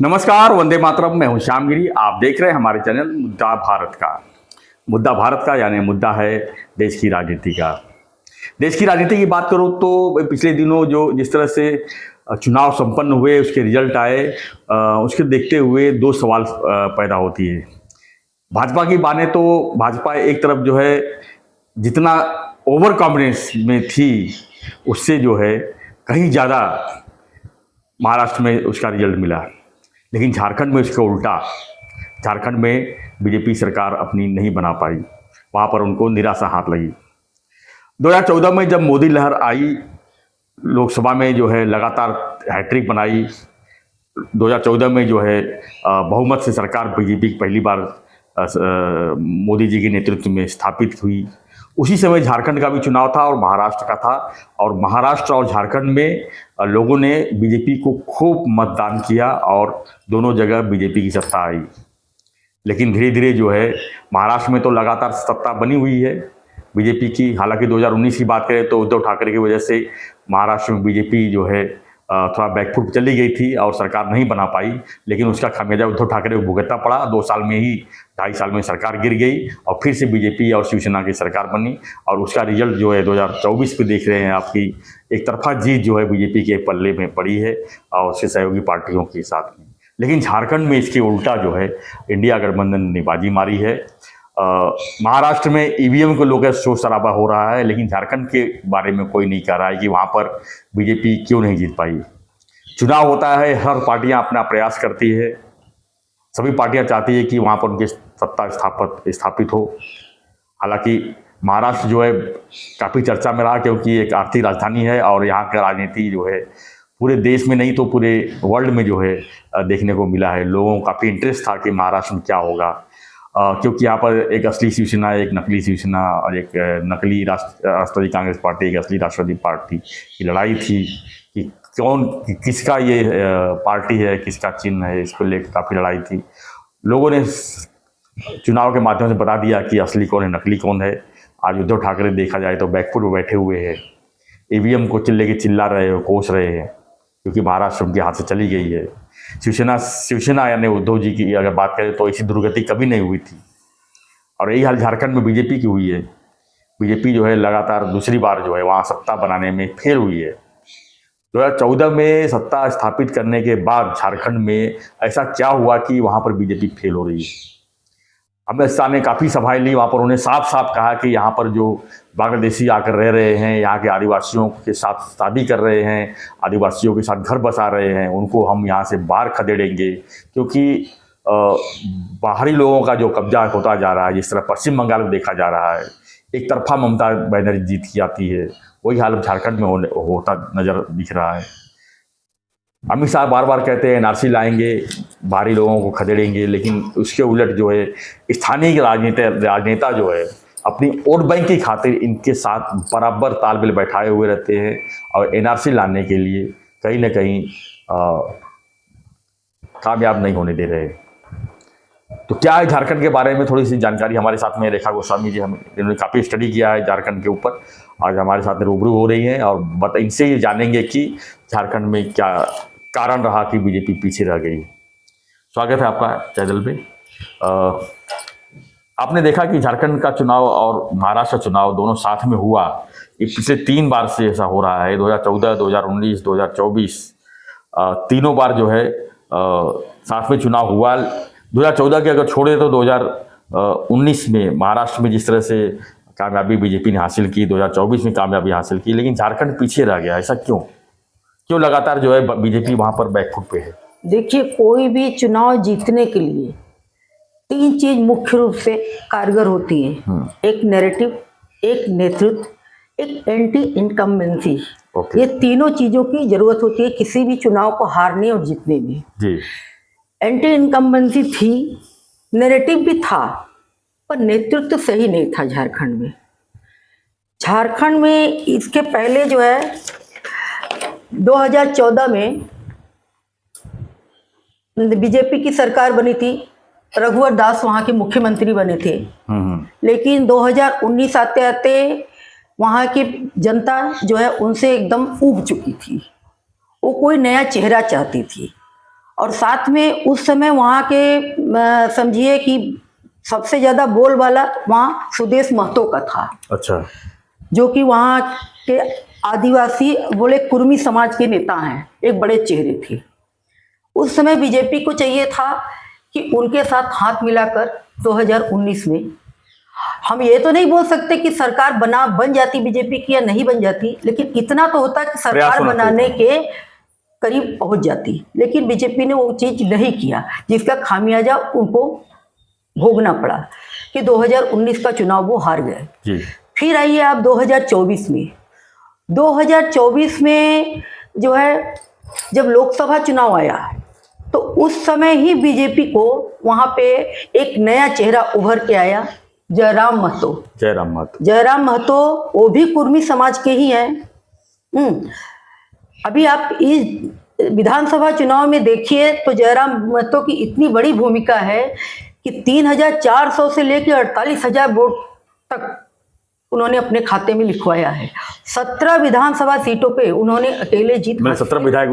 नमस्कार, वंदे मातरम। मैं हूं श्यामगिरी। आप देख रहे हैं हमारे चैनल मुद्दा भारत का। मुद्दा भारत का यानी मुद्दा है देश की राजनीति का। देश की राजनीति की बात करूं तो पिछले दिनों जो जिस तरह से चुनाव संपन्न हुए, उसके रिजल्ट आए, उसके देखते हुए दो सवाल पैदा होती है। भाजपा की माने तो भाजपा एक तरफ जो है जितना ओवर कॉन्फिडेंस में थी, उससे जो है कहीं ज़्यादा महाराष्ट्र में उसका रिजल्ट मिला। लेकिन झारखंड में उसका उल्टा, झारखंड में बीजेपी सरकार अपनी नहीं बना पाई, वहाँ पर उनको निराशा हाथ लगी। 2014 में जब मोदी लहर आई, लोकसभा में जो है लगातार हैट्रिक बनाई। 2014 में जो है बहुमत से सरकार बीजेपी पहली बार मोदी जी के नेतृत्व में स्थापित हुई। उसी समय झारखंड का भी चुनाव था और महाराष्ट्र का था, और महाराष्ट्र और झारखंड में लोगों ने बीजेपी को खूब मतदान किया और दोनों जगह बीजेपी की सत्ता आई। लेकिन धीरे धीरे जो है महाराष्ट्र में तो लगातार सत्ता बनी हुई है बीजेपी की। हालांकि 2019 की बात करें तो उद्धव ठाकरे की वजह से महाराष्ट्र में बीजेपी जो है थोड़ा बैकफुट चली गई थी और सरकार नहीं बना पाई। लेकिन उसका खामियाजा उद्धव ठाकरे को भुगतना पड़ा। 2 साल में ही, 2.5 साल में सरकार गिर गई और फिर से बीजेपी और शिवसेना की सरकार बनी। और उसका रिजल्ट जो है 2024 पे देख रहे हैं, आपकी एक तरफा जीत जो है बीजेपी के पल्ले में पड़ी है और उसके सहयोगी पार्टियों के साथ में। लेकिन झारखंड में इसके उल्टा जो है इंडिया गठबंधन ने बाजी मारी है। महाराष्ट्र में ईवीएम को लेकर शोर शराबा हो रहा है, लेकिन झारखंड के बारे में कोई नहीं कह रहा है कि वहाँ पर बीजेपी क्यों नहीं जीत पाई। चुनाव होता है, हर पार्टियां अपना प्रयास करती है, सभी पार्टियां चाहती है कि वहाँ पर उनकी सत्ता स्थापित हो। हालांकि महाराष्ट्र जो है काफ़ी चर्चा में रहा, क्योंकि एक आर्थिक राजधानी है और यहाँ का राजनीति जो है पूरे देश में नहीं तो पूरे वर्ल्ड में जो है देखने को मिला है। लोगों को काफ़ी इंटरेस्ट था कि महाराष्ट्र में क्या होगा, क्योंकि यहाँ पर एक असली शिवसेना, एक नकली शिवसेना और एक नकली राष्ट्रवादी कांग्रेस पार्टी, एक असली राष्ट्रवादी पार्टी की लड़ाई थी कि कौन किसका ये पार्टी है, किसका चिन्ह है। इसको लेकर काफ़ी लड़ाई थी। लोगों ने चुनाव के माध्यम से बता दिया कि असली कौन है, नकली कौन है। आज उद्धव ठाकरे देखा जाए तो बैकफुट में बैठे हुए हैं, ईवीएम को चिल्ला रहे हो, कोस रहे हैं, क्योंकि महाराष्ट्र उनके हाथ से चली गई है। शिवसेना यानी उद्धव जी की अगर बात करें तो ऐसी दुर्गति कभी नहीं हुई थी। और यही हाल झारखंड में बीजेपी की हुई है। बीजेपी जो है लगातार दूसरी बार जो है वहाँ सत्ता बनाने में फेल हुई है। 2014 में सत्ता स्थापित करने के बाद झारखंड में ऐसा क्या हुआ कि वहाँ पर बीजेपी फेल हो रही है। अमित शाह ने काफ़ी सभाएं ली, वहाँ पर उन्होंने साफ साफ कहा कि यहाँ पर जो बांग्लादेशी आकर रह रहे हैं, यहाँ के आदिवासियों के साथ शादी कर रहे हैं, आदिवासियों के साथ घर बसा रहे हैं, उनको हम यहाँ से बाहर खदेड़ेंगे। क्योंकि बाहरी लोगों का जो कब्जा होता जा रहा है, जिस तरह पश्चिम बंगाल में देखा जा रहा है, एक तरफा ममता बनर्जी जीत की आती है, वही हाल झारखंड में होता नजर दिख रहा है। अमित शाह बार बार कहते हैं एनआरसी लाएंगे, बाहरी लोगों को खदेड़ेंगे, लेकिन उसके उलट जो है स्थानीय राजनेता जो है अपनी वोट बैंक की खातिर इनके साथ बराबर तालमेल बैठाए हुए रहते हैं और एनआरसी लाने के लिए कहीं ना कहीं कामयाब नहीं होने दे रहे। तो क्या है झारखंड के बारे में थोड़ी सी जानकारी हमारे साथ में रेखा गोस्वामी जी, इन्होंने काफ़ी स्टडी किया है झारखंड के ऊपर, आज हमारे साथ में रूबरू हो रही हैं और इनसे ये जानेंगे कि झारखंड में क्या कारण रहा कि बीजेपी पीछे रह गई। स्वागत है आपका चैनल पे। आपने देखा कि झारखंड का चुनाव और महाराष्ट्र चुनाव दोनों साथ में हुआ। ये पिछले 3 बार से ऐसा हो रहा है, 2014, 2019, 2024, तीनों बार जो है साथ में चुनाव हुआ। 2014 के अगर छोड़े तो 2019 में महाराष्ट्र में जिस तरह से कामयाबी बीजेपी ने हासिल की, 2024 में कामयाबी हासिल की, लेकिन झारखंड पीछे रह गया। ऐसा क्यों लगातार जो है बीजेपी वहां पर बैकफुट पे है? देखिए, कोई भी चुनाव जीतने के लिए 3 चीज मुख्य रूप से कारगर होती है। एक नैरेटिव, एक नेतृत्व, एक एंटी इनकम्बेंसी। ये तीनों चीजों की जरूरत होती है किसी भी चुनाव को हारने और जीतने में। जी। एंटी इनकम्बेंसी थी, नैरेटिव भी था, पर नेतृत्व सही नहीं था झारखंड में। झारखंड में इसके पहले जो है 2014 में बीजेपी की सरकार बनी थी, रघुवर दास वहाँ के मुख्यमंत्री बने थे। लेकिन 2019 आते आते वहाँ की जनता जो है उनसे एकदम ऊब चुकी थी। वो कोई नया चेहरा चाहती थी और साथ में उस समय वहाँ के समझिए कि सबसे ज़्यादा बोल वाला वहाँ सुदेश महतो का था। अच्छा। जो कि वहाँ के आदिवासी बोले कुर्मी समाज के नेता हैं, एक बड़े चेहरे थे। उस समय बीजेपी को चाहिए था कि उनके साथ हाथ मिलाकर 2019 में, हम ये तो नहीं बोल सकते कि सरकार बन जाती बीजेपी की या नहीं बन जाती, लेकिन इतना तो होता कि सरकार बनाने के करीब पहुंच जाती। लेकिन बीजेपी ने वो चीज नहीं किया, जिसका खामियाजा उनको भोगना पड़ा कि 2019 का चुनाव वो हार गए। फिर आइए आप 2024 में। 2024 में जो है जब लोकसभा चुनाव आया तो उस समय ही बीजेपी को वहां पे एक नया चेहरा उभर के आया, जयराम महतो। जयराम महतो वो भी कुर्मी समाज के ही हैं। अभी आप इस विधानसभा चुनाव में देखिए तो जयराम महतो की इतनी बड़ी भूमिका है कि 3,400 से लेकर 48,000 वोट तक उन्होंने अपने खाते में लिखवाया है। 17 विधानसभा सीटों पे उन्होंने अकेले जीत 17 विधायक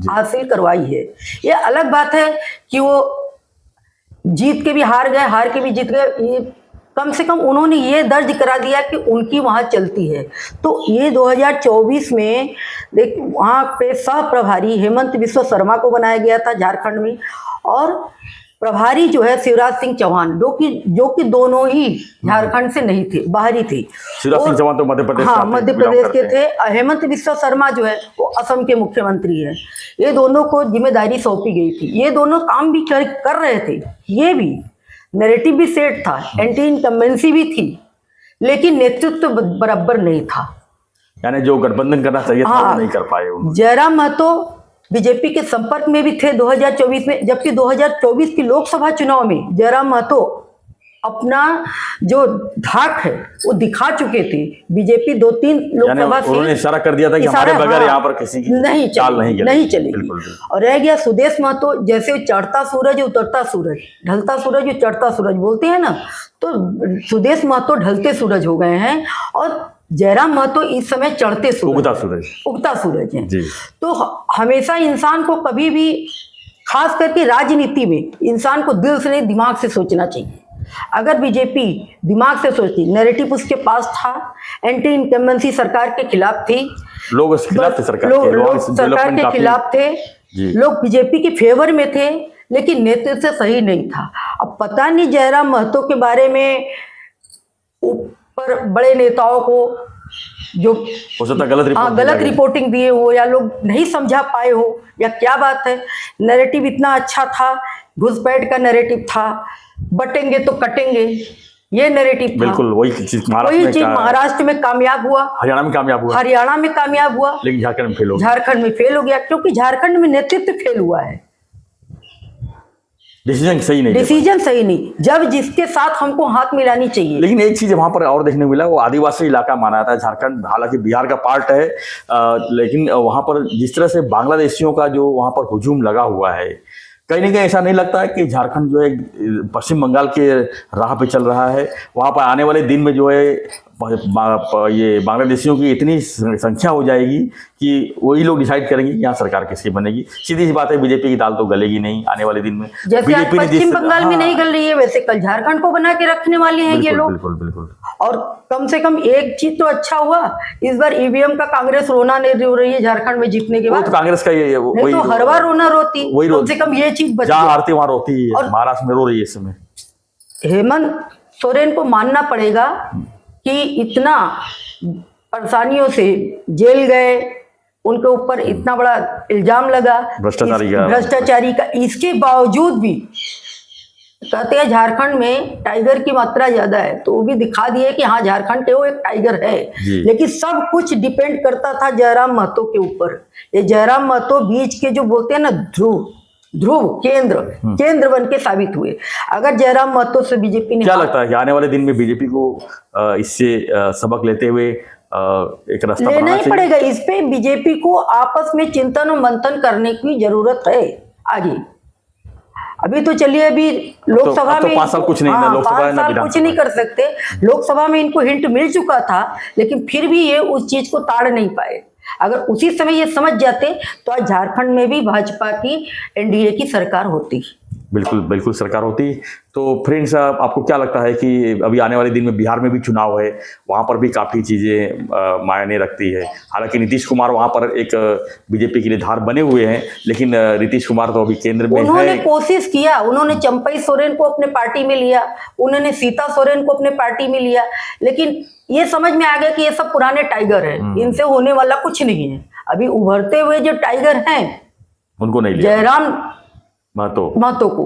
हासिल करवाई है। ये अलग बात है कि वो जीत के भी हार गए, हार के भी जीत गए, कम से कम उन्होंने ये दर्ज करा दिया कि उनकी वहाँ चलती है। तो ये 2024 में देख वहाँ पे सह प्रभारी हेमंत बिस्वा शर्मा को बनाया गया था झारखंड में, और प्रभारी जो है शिवराज सिंह चौहान, जो कि दोनों ही झारखंड से नहीं थे, बाहरी थे। शिवराज सिंह चौहान तो मध्य प्रदेश, हाँ मध्य प्रदेश के थे। हेमंत बिस्वा शर्मा जो है वो असम के मुख्यमंत्री है। ये दोनों को जिम्मेदारी सौंपी गई थी। ये दोनों काम भी कर रहे थे। ये भी नैरेटिव भी सेट था, एंटी इनकम्बेंसी भी थी, लेकिन नेतृत्व बराबर नहीं था। यानी जो गठबंधन करना चाहिए था वो नहीं कर पाए। जयराम महतो बीजेपी के संपर्क में भी थे 2024 में, जबकि 2024 की लोकसभा चुनाव में जयराम महतो अपना जो धाक है वो दिखा चुके थे। बीजेपी 2-3 लोकसभा से उन्होंने इशारा कर दिया था कि हमारे बगैर यहाँ पर किसी की चाल नहीं चलेगी। और रह गया सुदेश महतो, जैसे चढ़ता सूरज उतरता सूरज, ढलता सूरज चढ़ता सूरज बोलते हैं ना, तो सुदेश महतो ढलते सूरज हो गए हैं और जयराम महतो इस समय चढ़ते सूरज, उगता सूरज है। तो हमेशा इंसान को कभी भी, खास करके राजनीति में, इंसान को दिल से नहीं दिमाग से सोचना चाहिए। अगर बीजेपी दिमाग से सोचती, नैरेटिव उसके पास था, एंटी इनकम्बेंसी सरकार के खिलाफ थी, लोग उसके खिलाफ थे, लोग सरकार के खिलाफ थे, लोग बीजेपी के फेवर में थे, लेकिन नेतृत्व सही नहीं था। अब पता नहीं जयराम महतो के बारे में ऊपर बड़े नेताओं को जो गलत रिपोर्टिंग दिए हो, या लोग नहीं समझा पाए हो, या क्या बात है। नैरेटिव इतना अच्छा था, घुसपैठ का नैरेटिव था, बटेंगे तो कटेंगे, ये नैरेटिव था। बिल्कुल वही चीज महाराष्ट्र में कामयाब हुआ, हरियाणा में कामयाब हुआ, लेकिन झारखंड में फेल हो गया, क्योंकि झारखंड में नेतृत्व फेल हुआ है। डिसीजन सही नहीं, जब जिसके साथ हमको हाथ मिलानी चाहिए। लेकिन एक चीज वहां पर और देखने को मिला, वो आदिवासी इलाका माना जाता है झारखंड, हालांकि बिहार का पार्ट है, लेकिन वहां पर जिस तरह से बांग्लादेशियों का जो वहां पर हुजूम लगा हुआ है, कहीं ना कहीं ऐसा नहीं लगता है कि झारखंड जो है पश्चिम बंगाल के राह पे चल रहा है? वहाँ पर आने वाले दिन में जो है ये बांग्लादेशियों की इतनी संख्या हो जाएगी कि वही लोग डिसाइड करेंगे यहाँ सरकार किसकी बनेगी। सीधी सी बात है, बीजेपी की दाल तो गलेगी नहीं आने वाले दिन में। जैसे आज पश्चिम बंगाल में नहीं गल रही है, वैसे कल झारखंड को बना के रखने वाले हैं ये लोग। बिल्कुल। और कम से कम एक चीज तो अच्छा हुआ, इस बार ईवीएम का कांग्रेस रोना नहीं रो रही है झारखंड में जीतने के बाद। तो कांग्रेस का ये वही तो हर बार रोना रोती, कम से कम ये चीज बची। जहाँ हारती वहां रोती है, महाराष्ट्र में रो रही है इस समय। हेमंत सोरेन को मानना पड़ेगा कि इतना परेशानियों से जेल गए, उनके ऊपर इतना बड़ा इल्जाम लगा भ्रष्टाचारी का, इसके बावजूद भी कहते हैं झारखंड में टाइगर की मात्रा ज्यादा है, तो वो भी दिखा दिए कि हाँ झारखंड के वो एक टाइगर है। लेकिन सब कुछ डिपेंड करता था जयराम महतो के ऊपर। ये जयराम महतो बीच के जो बोलते हैं ना ध्रुव केंद्र बन के साबित हुए। अगर जयराम महतो से बीजेपी ने, क्या लगता है कि आने वाले दिन में बीजेपी को इससे सबक लेते हुए एक रास्ता लेना ही पड़ेगा? इस पे बीजेपी को आपस में चिंतन और मंथन करने की जरूरत है आगे। अभी तो चलिए, अभी लोकसभा में 5 साल कुछ नहीं, कुछ नहीं कर सकते। लोकसभा में इनको हिंट मिल चुका था, लेकिन फिर भी ये उस चीज को ताड़ नहीं पाए। अगर उसी समय ये समझ जाते तो आज झारखंड में भी भाजपा की एनडीए की सरकार होती। बिल्कुल बिल्कुल सरकार होती। तो फ्रेंड्स, आपको क्या लगता है कि अभी आने वाले दिन में बिहार में भी चुनाव है, वहाँ पर भी काफ़ी चीज़ें मायने रखती है। हालांकि नीतीश कुमार वहाँ पर एक बीजेपी के लिए धार बने हुए हैं, लेकिन नीतीश कुमार तो अभी केंद्र में उन्होंने है। कोशिश किया, उन्होंने चंपई सोरेन को अपने पार्टी में लिया, उन्होंने सीता सोरेन को अपने पार्टी में लिया, लेकिन ये समझ में आ गया कि ये सब पुराने टाइगर हैं, इनसे होने वाला कुछ नहीं है। अभी उभरते हुए जो टाइगर हैं उनको नहीं लिया, जयराम महतो को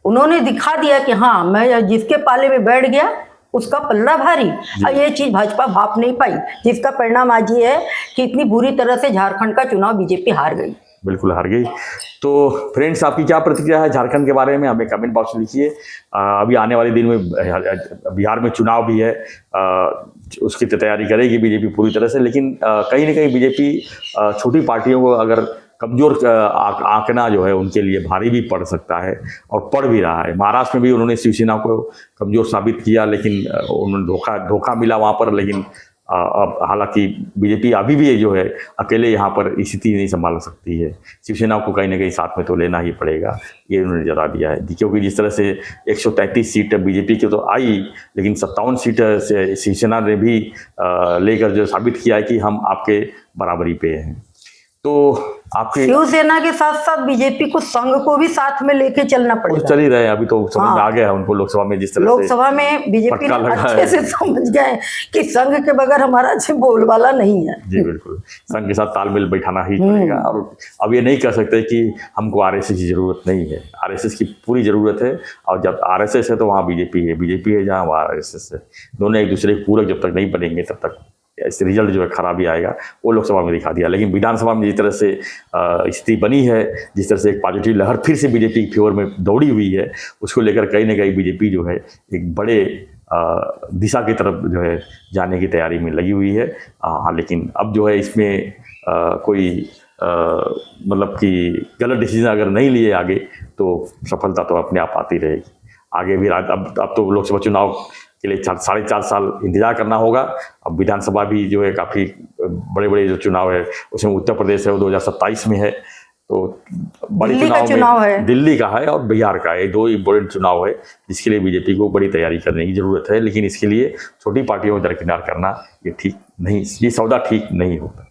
उन्होंने दिखा दिया कि हाँ, मैं जिसके पाले में बैठ गया उसका पल्ला भारी। और ये चीज भाजपा भाप नहीं पाई, जिसका परिणाम आज ये है कि इतनी बुरी तरह से झारखंड का चुनाव बीजेपी हार गई। बिल्कुल हार गई। तो फ्रेंड्स, आपकी क्या प्रतिक्रिया है झारखंड के बारे में, हमें कमेंट बॉक्स में लिखिए। अभी आने वाले दिन में बिहार में चुनाव भी है, उसकी तैयारी करेगी बीजेपी पूरी तरह से, लेकिन कहीं ना कहीं बीजेपी छोटी पार्टियों को अगर कमज़ोर आंकना जो है उनके लिए भारी भी पड़ सकता है, और पड़ भी रहा है। महाराष्ट्र में भी उन्होंने शिवसेना को कमज़ोर साबित किया, लेकिन उन्होंने धोखा मिला वहाँ पर। लेकिन अब हालांकि बीजेपी अभी भी जो है अकेले यहाँ पर स्थिति नहीं संभाल सकती है, शिवसेना को कहीं ना कहीं साथ में तो लेना ही पड़ेगा, ये उन्होंने जता दिया है। क्योंकि जिस तरह से 133 सीट बीजेपी की तो आई, लेकिन 57 सीट शिवसेना ने भी लेकर जो साबित किया है कि हम आपके बराबरी पे हैं। तो आपके शिवसेना के साथ साथ बीजेपी को, संघ को भी साथ में लेके चलना पड़ेगा। चल ही रहे हैं, अभी तो समझ में आ गया है उनको लोकसभा में, जिस तरह लोकसभा में बीजेपी अच्छे से समझ गए कि संघ के बगैर हमारा बोलबाला नहीं है। जी बिल्कुल, संघ के साथ तालमेल बैठाना ही पड़ेगा। और अब ये नहीं कह सकते कि हमको आरएसएस की जरूरत नहीं है, आरएसएस की पूरी जरूरत है। और जब आरएसएस है तो वहाँ बीजेपी है जहाँ वहाँ आरएसएस है। दोनों एक दूसरे के पूरक जब तक नहीं बनेंगे तब तक इस रिजल्ट जो है खराबी आएगा। वो लोकसभा में दिखा दिया, लेकिन विधानसभा में जिस तरह से स्थिति बनी है, जिस तरह से एक पॉजिटिव लहर फिर से बीजेपी की फेवर में दौड़ी हुई है, उसको लेकर कहीं ना कहीं बीजेपी जो है एक बड़े दिशा की तरफ जो है जाने की तैयारी में लगी हुई है। हाँ, लेकिन अब जो है इसमें कोई मतलब कि गलत डिसीजन अगर नहीं लिए आगे तो सफलता तो अपने आप आती रहेगी। आगे भी अब तो लोकसभा चुनाव के लिए 4.5 साल इंतजार करना होगा। अब विधानसभा भी जो है काफ़ी बड़े बड़े जो चुनाव है, उसमें उत्तर प्रदेश है वो 2027 में है, तो बड़े चुनाव में दिल्ली का है और बिहार का है, 2 इम्पोर्टेंट चुनाव है जिसके लिए बीजेपी को बड़ी तैयारी करने की ज़रूरत है। लेकिन इसके लिए छोटी पार्टियों को दरकिनार करना ये ठीक नहीं, ये सौदा ठीक नहीं होता।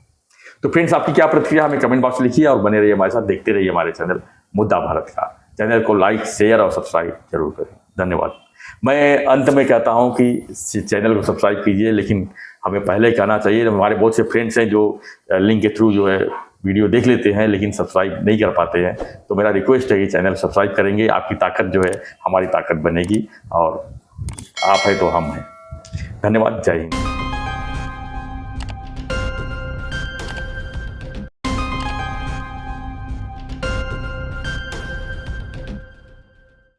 तो फ्रेंड्स, आपकी क्या प्रतिक्रिया हमें कमेंट बॉक्स में लिखिए और बने रहिए हमारे साथ, देखते रहिए हमारे चैनल मुद्दा भारत का। चैनल को लाइक, शेयर और सब्सक्राइब जरूर करें। धन्यवाद। मैं अंत में कहता हूं कि चैनल को सब्सक्राइब कीजिए, लेकिन हमें पहले कहना चाहिए, हमारे बहुत से फ्रेंड्स हैं जो लिंक के थ्रू जो है वीडियो देख लेते हैं लेकिन सब्सक्राइब नहीं कर पाते हैं। तो मेरा रिक्वेस्ट है कि चैनल सब्सक्राइब करेंगे, आपकी ताकत जो है हमारी ताकत बनेगी, और आप है तो हम हैं। धन्यवाद। जय हिंद।